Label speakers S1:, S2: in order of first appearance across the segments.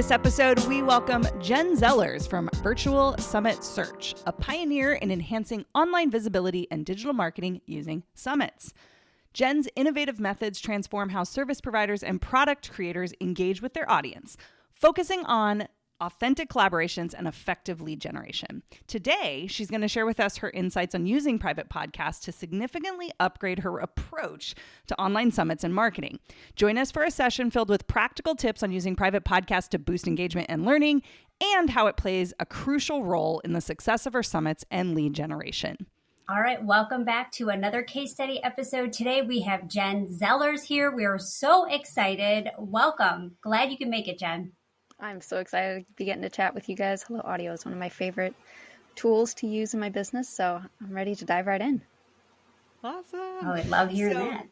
S1: this episode, we welcome Jen Zellers from Virtual Summit Search, a pioneer in enhancing online visibility and digital marketing using summits. Jen's innovative methods transform how service providers and product creators engage with their audience, focusing on authentic collaborations and effective lead generation. Today, she's going to share with us her insights on using private podcasts to significantly upgrade her approach to online summits and marketing. Join us for a session filled with practical tips on using private podcasts to boost engagement and learning, and how it plays a crucial role in the success of her summits and lead generation.
S2: All right, welcome back to another case study episode. Today we have Jen Zellers here. We are so excited. Welcome. Glad you can make it, Jen.
S3: I'm so excited to be getting to chat with you guys. Hello Audio is one of my favorite tools to use in my business, so I'm ready to dive right in.
S1: Awesome.
S2: Oh, I love hearing that.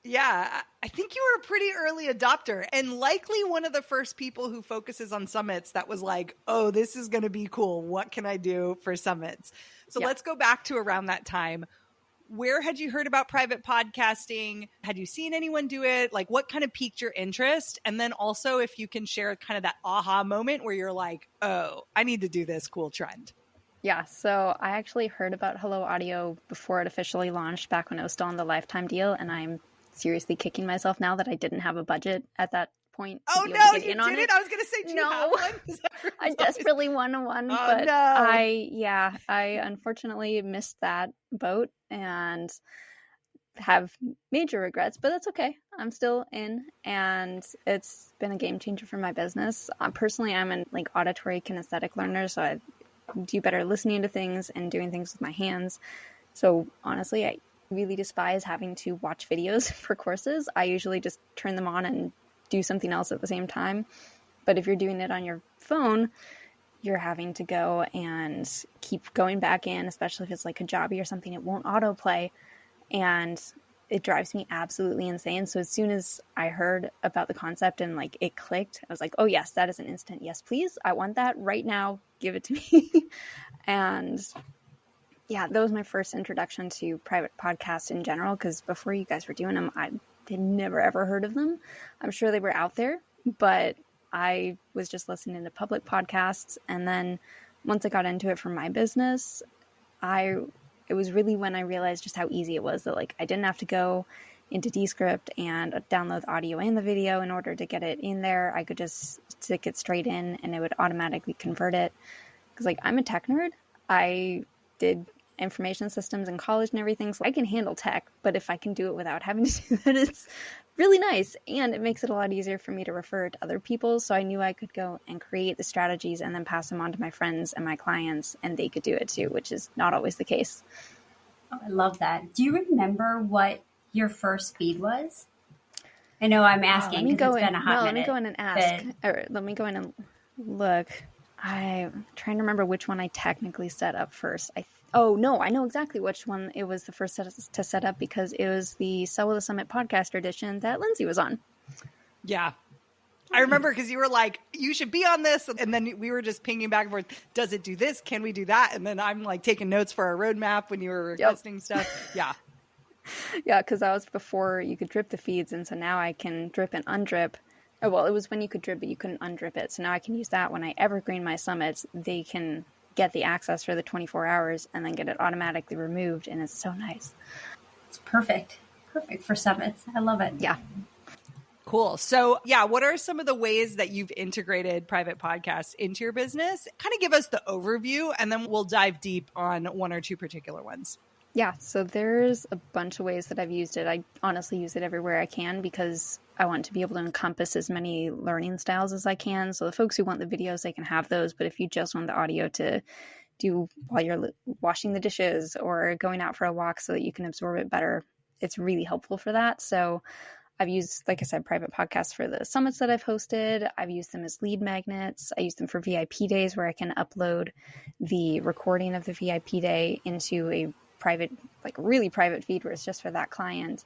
S1: Yeah, I think you were a pretty early adopter and likely one of the first people who focuses on summits that was like, oh, this is going to be cool. What can I do for summits? So Let's go back to around that time. Where had you heard about private podcasting? Had you seen anyone do it? Like, what kind of piqued your interest? And then also, if you can share kind of that aha moment where you're like, oh, I need to do this cool trend.
S3: Yeah, so I actually heard about Hello Audio before it officially launched back when it was still on the lifetime deal. And I'm seriously kicking myself now that I didn't have a budget at that point.
S1: Oh, no, you didn't? I was going to say, do you have one?
S3: I desperately wanted one, but
S1: no.
S3: I unfortunately missed that boat and have major regrets, but that's okay. I'm still in, and it's been a game changer for my business. Personally, I'm an auditory kinesthetic learner, so I do better listening to things and doing things with my hands. So honestly, I really despise having to watch videos for courses. I usually just turn them on and do something else at the same time. But if you're doing it on your phone, you're having to go and keep going back in, especially if it's like Kajabi or something, it won't autoplay. And it drives me absolutely insane. So as soon as I heard about the concept and it clicked, I was like, oh yes, that is an instant yes, please. I want that right now. Give it to me. And yeah, that was my first introduction to private podcasts in general, because before you guys were doing them, I had never ever heard of them. I'm sure they were out there, but I was just listening to public podcasts. And then once I got into it for my business, it was really when I realized just how easy it was that I didn't have to go into Descript and download the audio and the video in order to get it in there. I could just stick it straight in and it would automatically convert it. Because I'm a tech nerd. I did information systems in college and everything, so I can handle tech, but if I can do it without having to do that, it's really nice, and it makes it a lot easier for me to refer to other people. So I knew I could go and create the strategies and then pass them on to my friends and my clients, and they could do it too, which is not always the case.
S2: Oh, I love that. Do you remember what your first feed was? I know I'm asking because it's been a hot minute.
S3: Let me go in and ask, or let me go in and look. I'm trying to remember which one I technically set up first. Oh, no, I know exactly which one it was the first to set up, because it was the Sell with a Summit podcast edition that Lindsay was on.
S1: Yeah. I remember because you were like, you should be on this. And then we were just pinging back and forth. Does it do this? Can we do that? And then I'm taking notes for our roadmap when you were requesting stuff. Yeah.
S3: Yeah, because that was before you could drip the feeds. And so now I can drip and undrip. Oh, well, it was when you could drip, but you couldn't undrip it. So now I can use that when I evergreen my summits. They can get the access for the 24 hours and then get it automatically removed. And it's so nice.
S2: It's perfect. Perfect for summits. I love it.
S3: Yeah.
S1: Cool. So what are some of the ways that you've integrated private podcasts into your business? Kind of give us the overview, and then we'll dive deep on one or two particular ones.
S3: Yeah. So there's a bunch of ways that I've used it. I honestly use it everywhere I can because I want to be able to encompass as many learning styles as I can. So the folks who want the videos, they can have those. But if you just want the audio to do while you're washing the dishes or going out for a walk so that you can absorb it better, it's really helpful for that. So I've used, like I said, private podcasts for the summits that I've hosted. I've used them as lead magnets. I use them for VIP days where I can upload the recording of the VIP day into a private, really private feed where it's just for that client.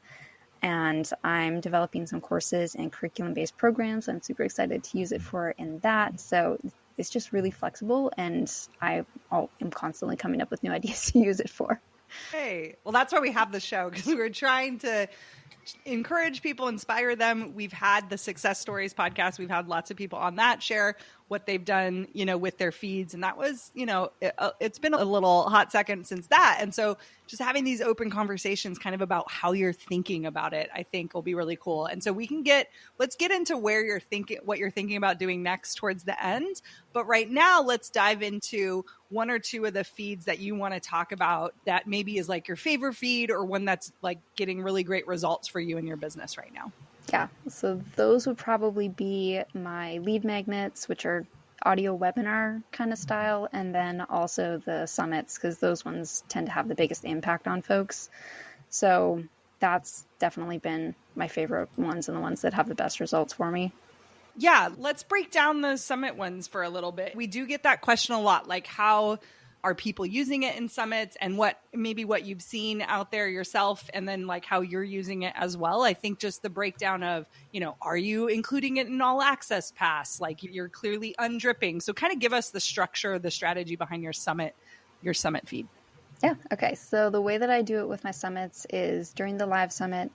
S3: And I'm developing some courses and curriculum-based programs I'm super excited to use it for in that. So it's just really flexible, and I am constantly coming up with new ideas to use it for.
S1: Hey, well, that's why we have the show, because we're trying to encourage people, inspire them. We've had the Success Stories podcast. We've had lots of people on that share what they've done, with their feeds. And that was, it's been a little hot second since that. And so just having these open conversations kind of about how you're thinking about it, I think will be really cool. And so let's get into what you're thinking about doing next towards the end. But right now, let's dive into one or two of the feeds that you want to talk about that maybe is like your favorite feed or one that's like getting really great results for you in your business right now.
S3: Yeah, so those would probably be my lead magnets, which are audio webinar kind of style, and then also the summits, because those ones tend to have the biggest impact on folks. So that's definitely been my favorite ones and the ones that have the best results for me.
S1: Yeah, let's break down those summit ones for a little bit. We do get that question a lot, like how are people using it in summits and what you've seen out there yourself, and then like how you're using it as well. I think just the breakdown of, are you including it in all access pass? Like you're clearly undripping. So kind of give us the structure, the strategy behind your summit feed.
S3: Yeah. Okay. So the way that I do it with my summits is during the live summit,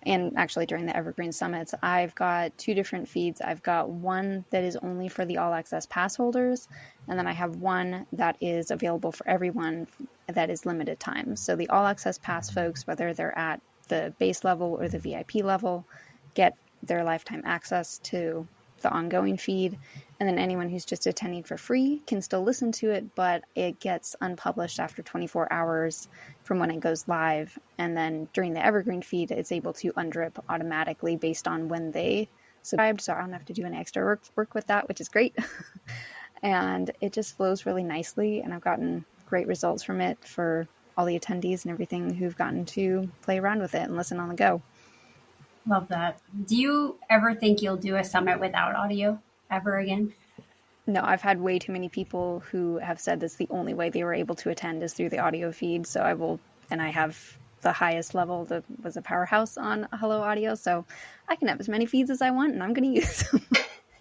S3: and actually during the Evergreen Summits, I've got two different feeds. I've got one that is only for the All Access Pass holders, and then I have one that is available for everyone that is limited time. So the All Access Pass folks, whether they're at the base level or the VIP level, get their lifetime access to the ongoing feed. And then anyone who's just attending for free can still listen to it, but it gets unpublished after 24 hours from when it goes live. And then during the Evergreen feed, it's able to undrip automatically based on when they subscribed. So I don't have to do any extra work with that, which is great. And it just flows really nicely. And I've gotten great results from it for all the attendees and everything who've gotten to play around with it and listen on the go.
S2: Love that. Do you ever think you'll do a summit without audio ever again?
S3: No, I've had way too many people who have said that's the only way they were able to attend is through the audio feed. So I have the highest level that was a powerhouse on Hello Audio. So I can have as many feeds as I want and I'm going to use them.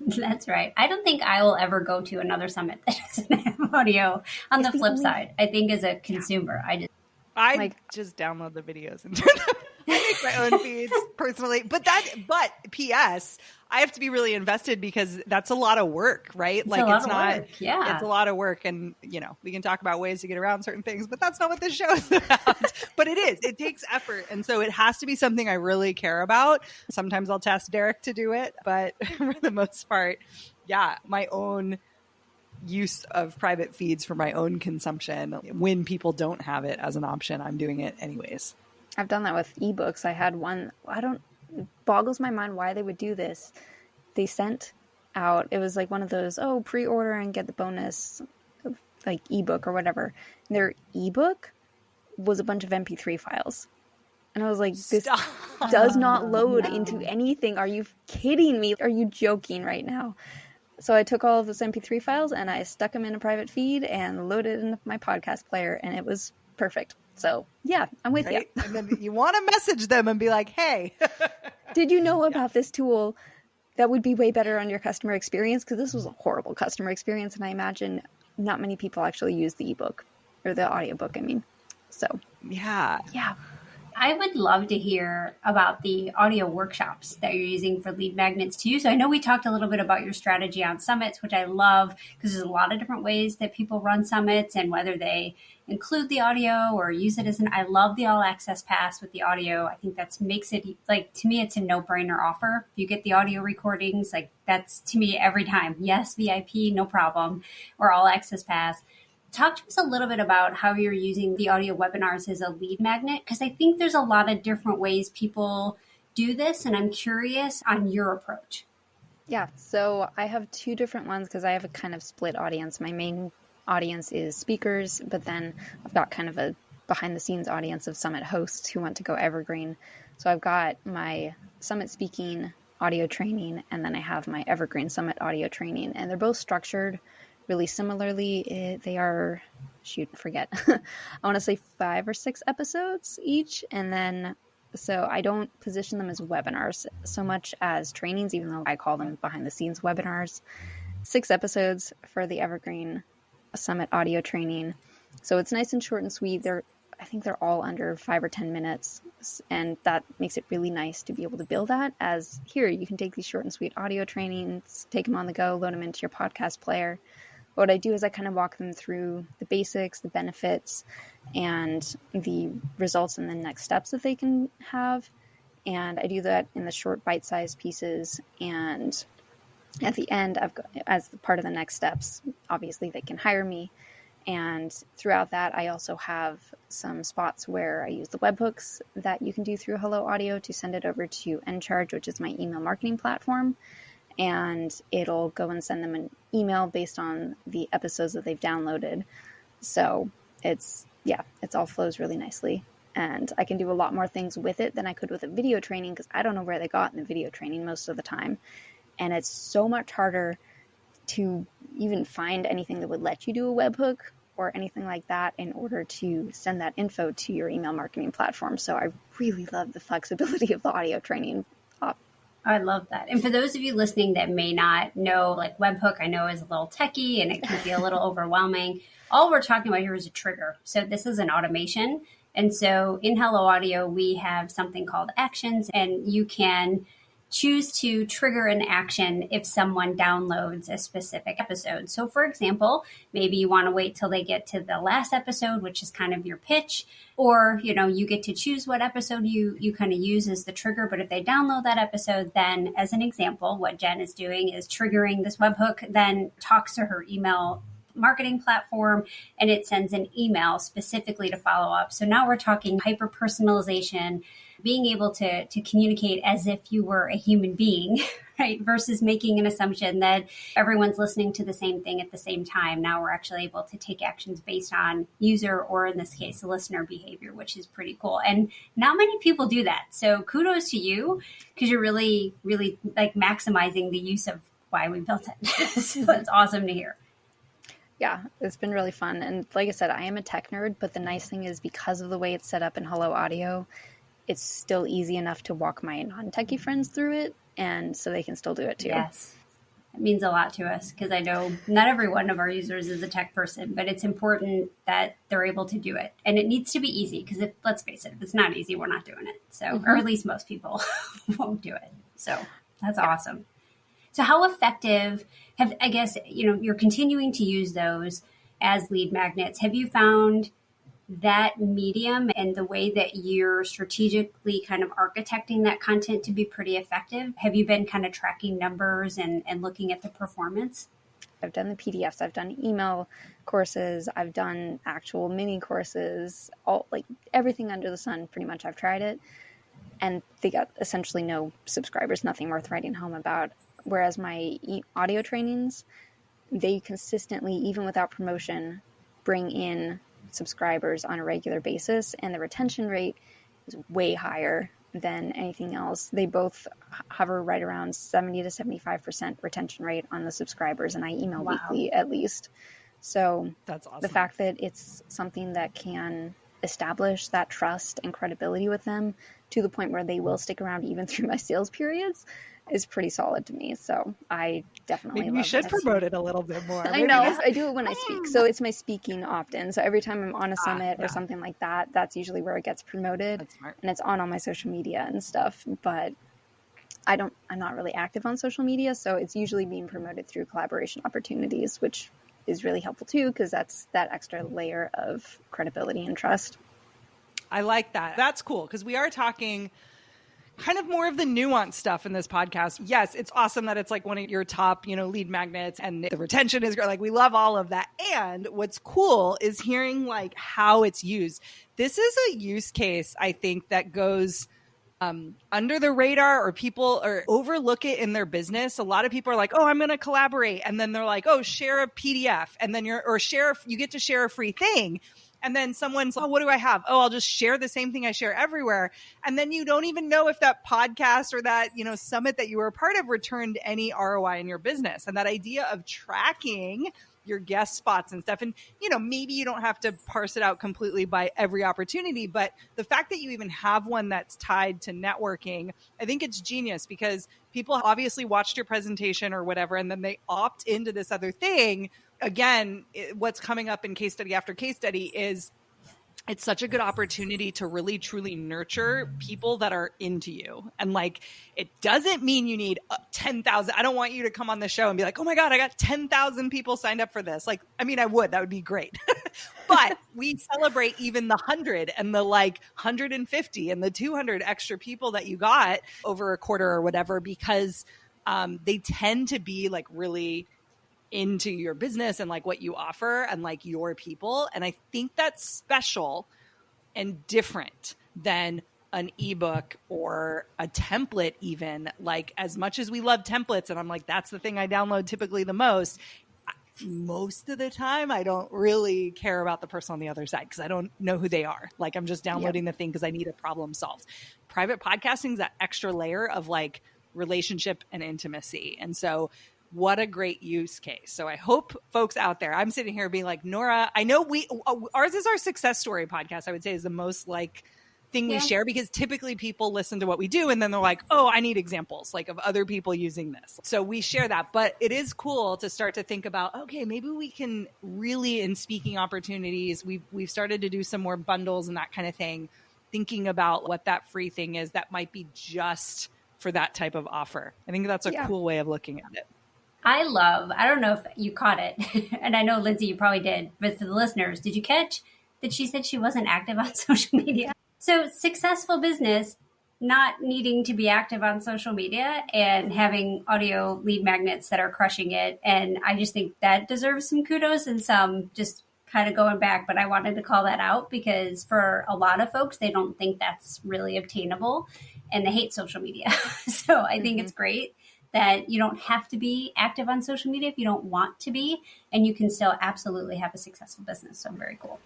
S2: That's right. I don't think I will ever go to another summit that doesn't have audio. On the flip side, I think as a consumer,
S1: I just download the videos and turn them. I make my own feeds personally, but P.S. I have to be really invested because that's a lot of work, right? It's a lot of work, and we can talk about ways to get around certain things, but that's not what this show is about. But it takes effort, and so it has to be something I really care about. Sometimes I'll task Derek to do it, but for the most part, my own use of private feeds for my own consumption. When people don't have it as an option, I'm doing it anyways.
S3: I've done that with ebooks. I had one, it boggles my mind why they would do this. They sent out, it was like one of those, pre-order and get the bonus, like ebook or whatever. And their ebook was a bunch of MP3 files. And I was like, this does not load into anything. Are you kidding me? Are you joking right now? So I took all of those MP3 files and I stuck them in a private feed and loaded it into my podcast player, and it was perfect. So yeah, I'm with you.
S1: And then you want to message them and be like, hey,
S3: did you know about this tool that would be way better on your customer experience? Because this was a horrible customer experience. And I imagine not many people actually use the ebook or the audiobook. So
S1: yeah.
S2: I would love to hear about the audio workshops that you're using for lead magnets too. So I know we talked a little bit about your strategy on summits, which I love because there's a lot of different ways that people run summits and whether they include the audio or use it I love the all access pass with the audio. I think that makes it to me, it's a no-brainer offer. If you get the audio recordings, that's to me every time. Yes, VIP, no problem, or all access pass. Talk to us a little bit about how you're using the audio webinars as a lead magnet, because I think there's a lot of different ways people do this, and I'm curious on your approach.
S3: Yeah, so I have two different ones because I have a kind of split audience. My main audience is speakers, but then I've got kind of a behind-the-scenes audience of summit hosts who want to go evergreen. So I've got my summit speaking audio training, and then I have my evergreen summit audio training, and they're both structured really similarly. They are, I want to say 5 or 6 episodes each. And then, so I don't position them as webinars so much as trainings, even though I call them behind the scenes webinars. 6 episodes for the Evergreen Summit audio training. So it's nice and short and sweet. They're I think they're all under 5 or 10 minutes. And that makes it really nice to be able to build that as here, you can take these short and sweet audio trainings, take them on the go, load them into your podcast player. What I do is I kind of walk them through the basics, the benefits, and the results and the next steps that they can have. And I do that in the short bite-sized pieces. And at the end, I've got, as part of the next steps, obviously they can hire me. And throughout that, I also have some spots where I use the webhooks that you can do through Hello Audio to send it over to Encharge, which is my email marketing platform. And it'll go and send them an email based on the episodes that they've downloaded. So it all flows really nicely. And I can do a lot more things with it than I could with a video training because I don't know where they got in the video training most of the time. And it's so much harder to even find anything that would let you do a webhook or anything like that in order to send that info to your email marketing platform. So I really love the flexibility of the audio training.
S2: I love that. And for those of you listening that may not know, like webhook, I know is a little techie and it can be a little overwhelming. All we're talking about here is a trigger. So this is an automation. And so in Hello Audio, we have something called actions, and you can choose to trigger an action if someone downloads a specific episode. So for example, maybe you want to wait till they get to the last episode, which is kind of your pitch, or, you get to choose what episode you kind of use as the trigger. But if they download that episode, then as an example, what Jen is doing is triggering this webhook, then talks to her email marketing platform, and it sends an email specifically to follow up. So now we're talking hyper personalization, being able to communicate as if you were a human being, right? Versus making an assumption that everyone's listening to the same thing at the same time. Now we're actually able to take actions based on user, or in this case, listener behavior, which is pretty cool. And not many people do that. So kudos to you, because you're really, really like maximizing the use of why we built it. So that's awesome to hear.
S3: Yeah, it's been really fun. And like I said, I am a tech nerd, but the nice thing is because of the way it's set up in Hello Audio, it's still easy enough to walk my non-techie friends through it, and so they can still do it too.
S2: Yes, it means a lot to us because I know not every one of our users is a tech person, but it's important that they're able to do it. And it needs to be easy because let's face it, if it's not easy, we're not doing it. So, or at least most people won't do it. So that's awesome. So how effective you're continuing to use those as lead magnets. Have you found that medium and the way that you're strategically kind of architecting that content to be pretty effective? Have you been kind of tracking numbers and looking at the performance?
S3: I've done the PDFs, I've done email courses, I've done actual mini courses, everything under the sun, pretty much I've tried it. And they got essentially no subscribers, nothing worth writing home about. Whereas my audio trainings, they consistently, even without promotion, bring in subscribers on a regular basis, and the retention rate is way higher than anything else. They both hover right around 70 to 75% retention rate on the subscribers, and I email weekly at least. So
S1: that's awesome.
S3: The fact that it's something that can establish that trust and credibility with them to the point where they will stick around even through my sales periods is pretty solid to me. So I definitely
S1: Maybe you should promote it a little bit more.
S3: I know. I do it when I speak. So it's my speaking often. So every time I'm on a summit or something like that, that's usually where it gets promoted.
S1: That's smart.
S3: And it's on all my social media and stuff. But I'm not really active on social media. So it's usually being promoted through collaboration opportunities, which is really helpful too, because that's that extra layer of credibility and trust.
S1: I like that. That's cool, because we are talking kind of more of the nuanced stuff in this podcast. Yes, it's awesome that it's like one of your top, lead magnets, and the retention is great. Like, we love all of that. And what's cool is hearing like how it's used. This is a use case, I think, that goes under the radar, or people overlook it in their business. A lot of people are like, oh, I'm going to collaborate. And then they're like, oh, share a PDF. And then you get to share a free thing. And then someone's, oh, what do I have? Oh, I'll just share the same thing I share everywhere. And then you don't even know if that podcast or that, summit that you were a part of returned any ROI in your business. And that idea of tracking your guest spots and stuff. And, maybe you don't have to parse it out completely by every opportunity, but the fact that you even have one that's tied to networking, I think it's genius, because people obviously watched your presentation or whatever, and then they opt into this other thing. Again, what's coming up in case study after case study is it's such a good opportunity to really truly nurture people that are into you. And like, it doesn't mean you need 10,000. I don't want you to come on the show and be like, oh my God, I got 10,000 people signed up for this. Like, I mean, I would, that would be great. But we celebrate even the 100 and the like 150 and the 200 extra people that you got over a quarter or whatever, because they tend to be like really into your business and like what you offer and like your people. And I think that's special and different than an ebook or a template even. Like, as much as we love templates, and I'm like, that's the thing I download typically the most of the time, I don't really care about the person on the other side because I don't know who they are. Like, I'm just downloading the thing because I need a problem solved. Private podcasting is that extra layer of like relationship and intimacy. And so what a great use case. So I hope folks out there, I'm sitting here being like, Nora, I know ours is our success story podcast, I would say is the most like thing we share, because typically people listen to what we do and then they're like, oh, I need examples like of other people using this. So we share that, but it is cool to start to think about, okay, maybe we can really, in speaking opportunities, we've started to do some more bundles and that kind of thing, thinking about what that free thing is that might be just for that type of offer. I think that's a cool way of looking at it.
S2: I don't know if you caught it, and I know, Lindsay, you probably did, but for the listeners, did you catch that she said she wasn't active on social media? So successful business, not needing to be active on social media and having audio lead magnets that are crushing it. And I just think that deserves some kudos and some just kind of going back. But I wanted to call that out because for a lot of folks, they don't think that's really obtainable and they hate social media. So I think it's great that you don't have to be active on social media if you don't want to be, and you can still absolutely have a successful business. So very cool.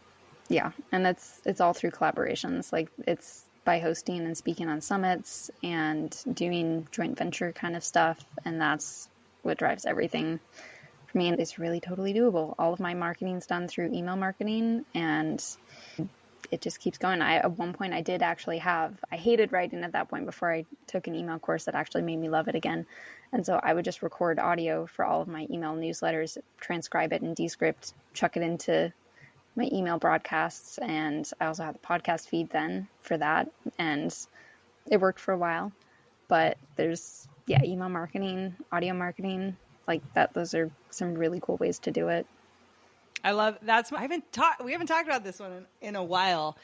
S3: Yeah. And it's all through collaborations. Like, it's by hosting and speaking on summits and doing joint venture kind of stuff. And that's what drives everything for me. And it's really totally doable. All of my marketing's done through email marketing, and it just keeps going. At one point I hated writing at that point before I took an email course that actually made me love it again. And so I would just record audio for all of my email newsletters, transcribe it in Descript, chuck it into my email broadcasts. And I also had the podcast feed then for that. And it worked for a while, but there's email marketing, audio marketing like that. Those are some really cool ways to do it.
S1: I love we haven't talked about this one in a while.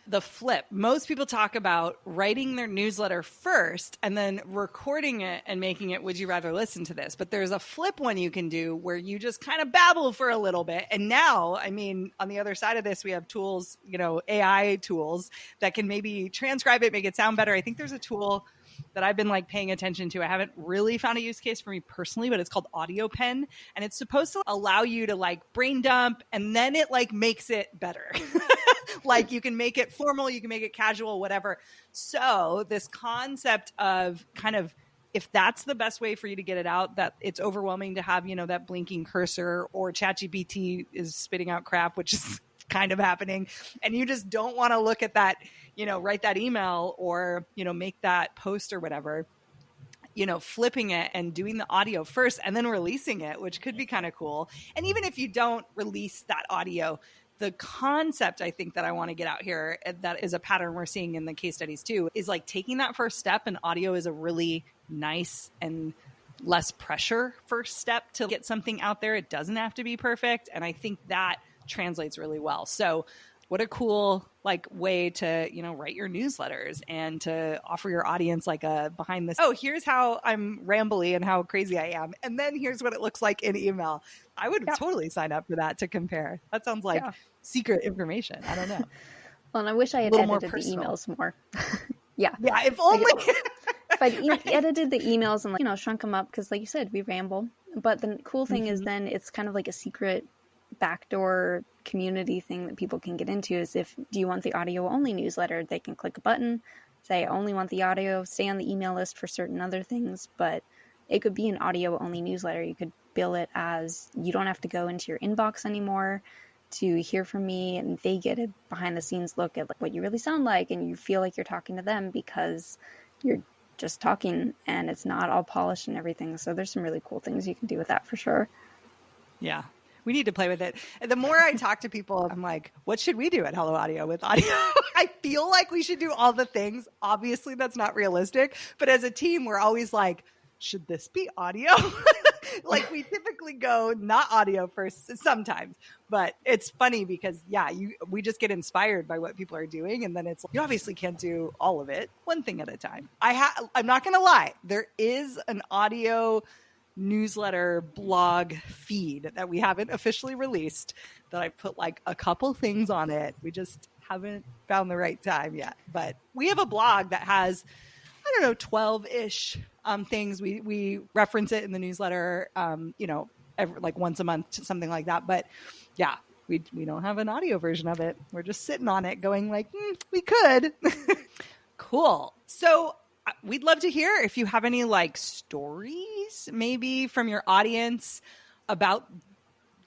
S1: The flip. Most people talk about writing their newsletter first and then recording it and making it, would you rather listen to this? But there's a flip one you can do where you just kind of babble for a little bit. And now, I mean, on the other side of this, we have tools, AI tools that can maybe transcribe it, make it sound better. I think there's a tool that I've been like paying attention to. I haven't really found a use case for me personally, but it's called Audio Pen, and it's supposed to allow you to like brain dump, and then it like makes it better. Like, you can make it formal, you can make it casual, whatever. So this concept of kind of, if that's the best way for you to get it out, that it's overwhelming to have, that blinking cursor, or ChatGPT is spitting out crap, which is kind of happening, and you just don't want to look at that, write that email or, make that post or whatever, flipping it and doing the audio first and then releasing it, which could be kind of cool. And even if you don't release that audio, the concept I think that I want to get out here, that is a pattern we're seeing in the case studies too, is like taking that first step, and audio is a really nice and less pressure first step to get something out there. It doesn't have to be perfect. And I think that translates really well. So what a cool like way to, write your newsletters and to offer your audience like a behind the, here's how I'm rambly and how crazy I am. And then here's what it looks like in email. I would totally sign up for that to compare. That sounds like secret information. I don't know.
S3: Well, and I wish I had edited the emails more. Yeah.
S1: If only.
S3: If I'd edited the emails and shrunk them up, because like you said, we ramble. But the cool thing is then it's kind of like a secret backdoor community thing that people can get into. Is do you want the audio only newsletter, they can click a button, say I only want the audio, stay on the email list for certain other things. But it could be an audio only newsletter. You could bill it as you don't have to go into your inbox anymore to hear from me, and they get a behind the scenes look at like what you really sound like, and you feel like you're talking to them because you're just talking and it's not all polished and everything. So there's some really cool things you can do with that for sure.
S1: Yeah. We need to play with it. And the more I talk to people, I'm like, what should we do at Hello Audio with audio? I feel like we should do all the things. Obviously, that's not realistic. But as a team, we're always like, should this be audio? Like we typically go not audio first sometimes, but it's funny because we just get inspired by what people are doing. And then it's like, you obviously can't do all of it, one thing at a time. I'm not going to lie. There is an audio newsletter blog feed that we haven't officially released that I put like a couple things on it. We just haven't found the right time yet, but we have a blog that has, 12-ish things. We reference it in the newsletter, like once a month, something like that. But yeah, we don't have an audio version of it. We're just sitting on it going like, we could. Cool. So we'd love to hear if you have any like stories maybe from your audience about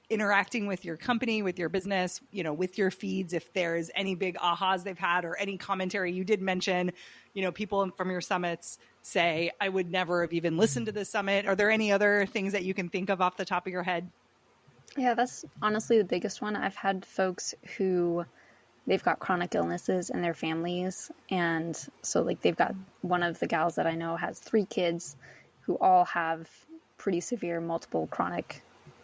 S1: interacting with your company, with your business, with your feeds, if there's any big ahas they've had or any commentary. You did mention, people from your summits say, I would never have even listened to this summit. Are there any other things that you can think of off the top of your head?
S3: Yeah, that's honestly the biggest one. I've had folks who they've got chronic illnesses in their families. And so like they've got one of the gals that I know has 3 kids who all have pretty severe multiple chronic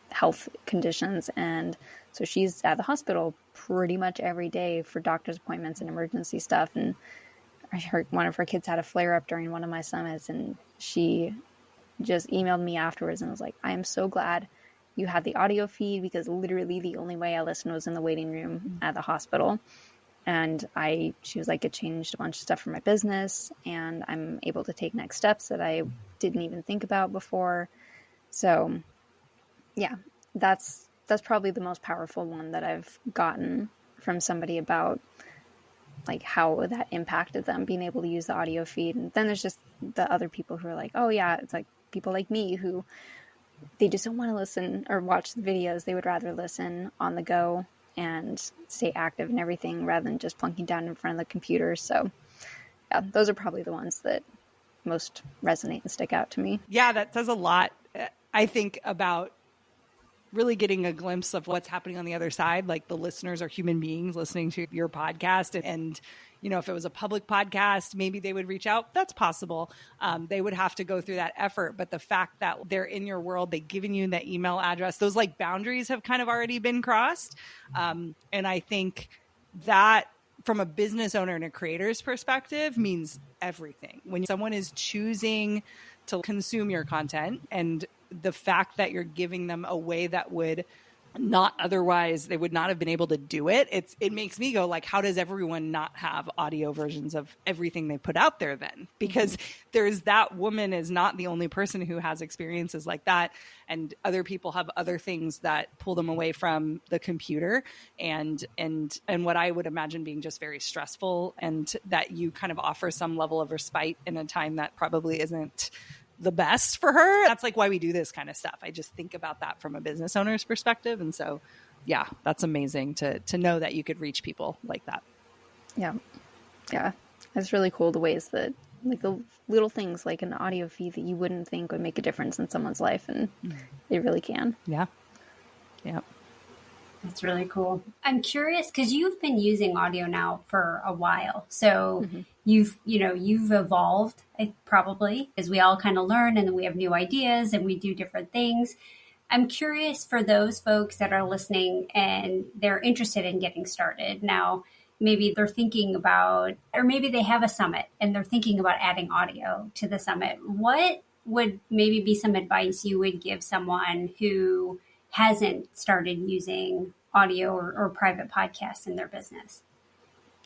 S3: health conditions. And so she's at the hospital pretty much every day for doctor's appointments and emergency stuff. And I heard one of her kids had a flare up during one of my summits, and she just emailed me afterwards and was like, I am so glad you had the audio feed, because literally the only way I listened was in the waiting room at the hospital. And she was like, it changed a bunch of stuff for my business, and I'm able to take next steps that I didn't even think about before. So yeah, that's probably the most powerful one that I've gotten from somebody about like how that impacted them being able to use the audio feed. And then there's just the other people who are like, oh yeah, it's like people like me who they just don't want to listen or watch the videos. They would rather listen on the go and stay active and everything rather than just plunking down in front of the computer. So yeah, those are probably the ones that most resonate and stick out to me.
S1: Yeah, that says a lot, I think, about really getting a glimpse of what's happening on the other side. Like the listeners are human beings listening to your podcast. And if it was a public podcast, maybe they would reach out. That's possible. They would have to go through that effort. But the fact that they're in your world, they've given you that email address, those like boundaries have kind of already been crossed. And I think that from a business owner and a creator's perspective means everything. When someone is choosing to consume your content, and the fact that you're giving them a way that would not otherwise, they would not have been able to do it. It makes me go like, how does everyone not have audio versions of everything they put out there then? Because there's that woman is not the only person who has experiences like that. And other people have other things that pull them away from the computer and what I would imagine being just very stressful, and that you kind of offer some level of respite in a time that probably isn't the best for her. That's like why we do this kind of stuff. I just think about that from a business owner's perspective. And so, yeah, that's amazing to know that you could reach people like that.
S3: Yeah. Yeah. It's really cool the ways that like the little things like an audio feed that you wouldn't think would make a difference in someone's life. And they really can. Yeah.
S1: Yeah.
S2: That's really cool. I'm curious because you've been using audio now for a while. So you've evolved probably as we all kind of learn, and then we have new ideas and we do different things. I'm curious for those folks that are listening and they're interested in getting started. Now, maybe they're thinking about, or maybe they have a summit and they're thinking about adding audio to the summit. What would maybe be some advice you would give someone who hasn't started using audio or private podcasts in their business?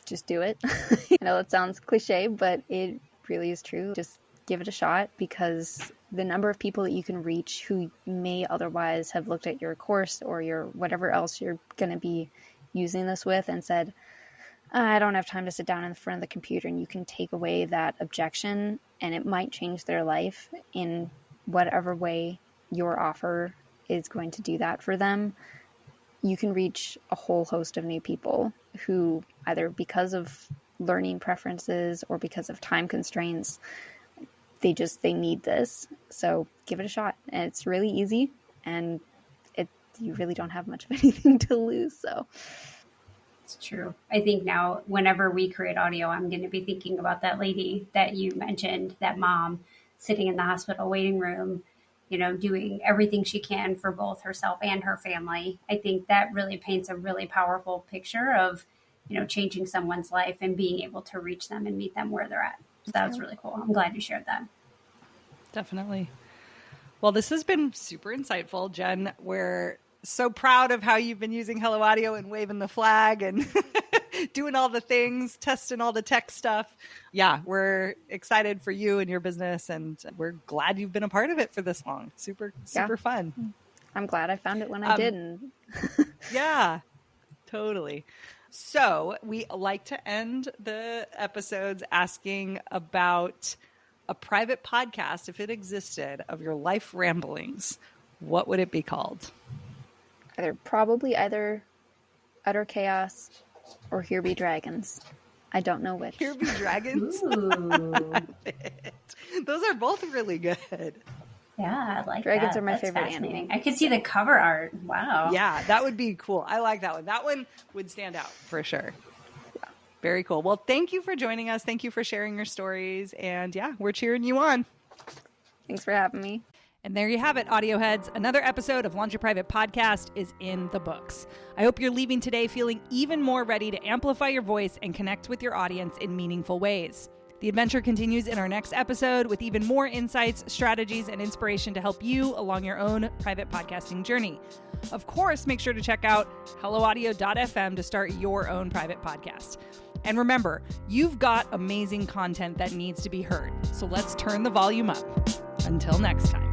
S3: Just do it. I know it sounds cliche, but it really is true. Just give it a shot, because the number of people that you can reach who may otherwise have looked at your course or your whatever else you're going to be using this with and said, I don't have time to sit down in front of the computer, and you can take away that objection, and it might change their life in whatever way your offer is going to do that for them. You can reach a whole host of new people who either because of learning preferences or because of time constraints, they need this. So give it a shot. And it's really easy, and you really don't have much of anything to lose. So
S2: it's true. I think now whenever we create audio, I'm going to be thinking about that lady that you mentioned, that mom sitting in the hospital waiting room, doing everything she can for both herself and her family. I think that really paints a really powerful picture of, changing someone's life and being able to reach them and meet them where they're at. So that was really cool. I'm glad you shared that.
S1: Definitely. Well, this has been super insightful, Jen. We're so proud of how you've been using Hello Audio and waving the flag and doing all the things, testing all the tech stuff. Yeah, we're excited for you and your business, and we're glad you've been a part of it for this long. Super fun.
S3: I'm glad I found it when I did. And
S1: yeah, totally. So we like to end the episodes asking about a private podcast, if it existed, of your life ramblings. What would it be called?
S3: Either Utter Chaos or Here Be Dragons. I don't know which.
S1: Here Be Dragons? Those are both really good.
S2: Yeah, I like
S3: Dragons
S2: that.
S3: are my
S2: That's
S3: favorite
S2: fascinating.
S3: animal.
S2: I could see the cover art. Wow.
S1: Yeah, that would be cool. I like that one. That one would stand out for sure. Very cool. Well, thank you for joining us. Thank you for sharing your stories. And yeah, we're cheering you on.
S3: Thanks for having me.
S1: And there you have it, audio heads. Another episode of Launch Your Private Podcast is in the books. I hope you're leaving today feeling even more ready to amplify your voice and connect with your audience in meaningful ways. The adventure continues in our next episode with even more insights, strategies, and inspiration to help you along your own private podcasting journey. Of course, make sure to check out helloaudio.fm to start your own private podcast. And remember, you've got amazing content that needs to be heard. So let's turn the volume up. Until next time.